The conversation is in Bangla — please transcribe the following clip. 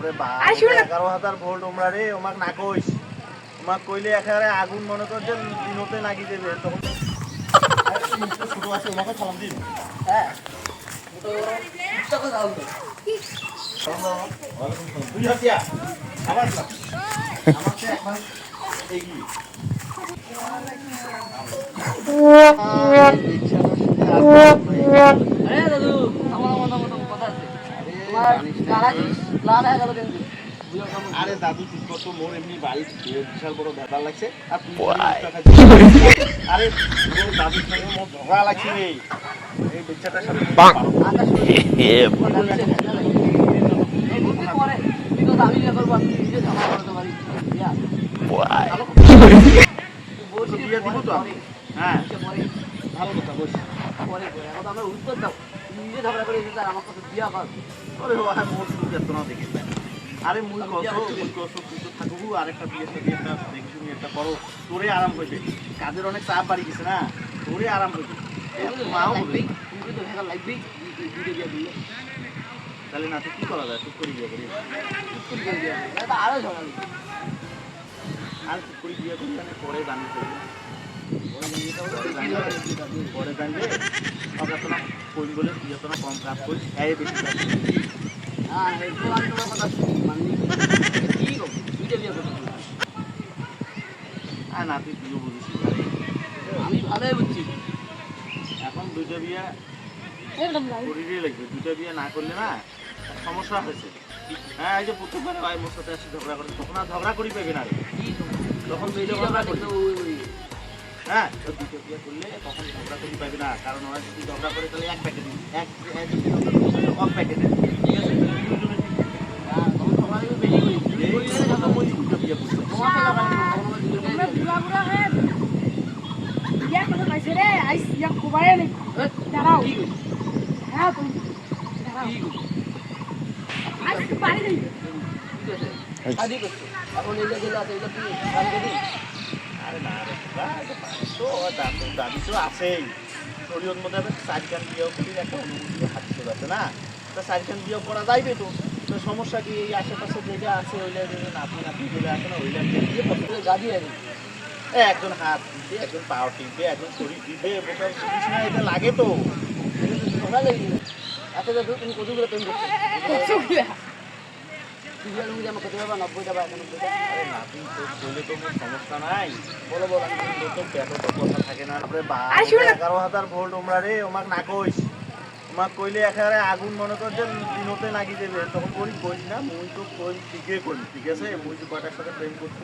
রে বাপ 11,000 ভোল্ট ওমরা রে ওমাক না কইস ওমাক কইলে একেবারে আগুন মনে কর যে দিনতে লাগি দেবে তখন ছোট আছে ওমাকে সালাম দিন হ্যাঁ তো কথা দাও দুই হাতিয়া আবার আমাকে এখন এগিয়ে আরে দাদু আমার মতো কথা আছে তোমার কারাজি প্ল্যান হয়ে গেল কিন্তু আরে দাদু তুই কত মোর এমনি বাড়ি বিশাল বড় ব্যাপার লাগছে আর তুই আরে মোর দাদুর সঙ্গে মোর ঝগড়া লাগছে রে এই বাচ্চাটার সাথে পরে তুই তো দাবি নিয়ে করবো আমি নিজে ঝগড়া করতে পারি বিয়ে দিব তো হ্যাঁ ভালো কথা বলছি পরে এখন আমরা উত্তর দাও নিজে ঝগড়া করে আমার কাছে বিয়া কর ওরে বাবা মোর শুধু বেতনা দেখে আরে মুই কত তুই তো থাকবো আরেকটা বিয়ে সাথে একটা দেখি শুনি একটা করো তোরে আরাম হইবে কাজের অনেক চাপ বাড়ি গেছে না তোরে আরাম হইবে মাও বলবে তুমি তো ভেগা লাগবেই বিয়ে দিলে তাহলে না তুই কি করা যায় তুই করি বিয়ে করি আরো ঝগড়া আর তুই করি বিয়ে করি মানে পরে জানি করবি পরে জানলে আমরা তো না করি বলে তুই তো না কম কাজ করিস এই বেশি কাজ হ্যাঁ একটু আমি তোমার কথা মানি কি গো দুইটা বিয়ে করতে আর না তুই তুইও বুঝিস আমি ভালোই বুঝছি এখন দুইটা বিয়ে করিরই লাগবে দুইটা বিয়ে না করলে না সমস্যা হয়েছে হ্যাঁ এই যে প্রথমবার ভাই মোর সাথে আসি ঝগড়া করে তখন আর ঝগড়া করি পাবি না রে তখন দুইটা ঝগড়া করি হ্যাঁ তো দুইটা বিয়ে করলে তখন ঝগড়া করি পাবি না কারণ ওরা যদি ঝগড়া করে তাহলে এক প্যাকেট এক কম প্যাকেট ঠিক আছে দাবি তো আছেই শরীরের মধ্যে চারখান বিয়ে করি একটা অনুমতি হাত চলে আছে না তা চারখান বিয়ে করা যাইবে তো তো সমস্যা কি এই আশেপাশে যেটা আছে ওইটা নাতি নাতি যেটা আছে না ওইটা দিয়ে গাড়ি আছে একজন হাত দিবে একজন পাও টিপবে একজন শরীর দিবে বোকার জিনিস না এটা লাগে তো ঝগড়া লেগে আচ্ছা দাদু তুমি কতগুলো প্রেম করছো আমার কত পাবা 90 টাকা 91 টাকা আরে নাতি তো বলে তো কোনো সমস্যা নাই বলো বলো তো পেটে তো কথা থাকে না রে বা 11,000 ভোল্ট ওমরা রে ওমাক না কইস ওমাক কইলে একেবারে আগুন মনে কর যে দিনতে লাগি দেবে তখন কইস না মুই তো কই ঠিকই করি ঠিক আছে মুই যে কয়টার সাথে প্রেম করছি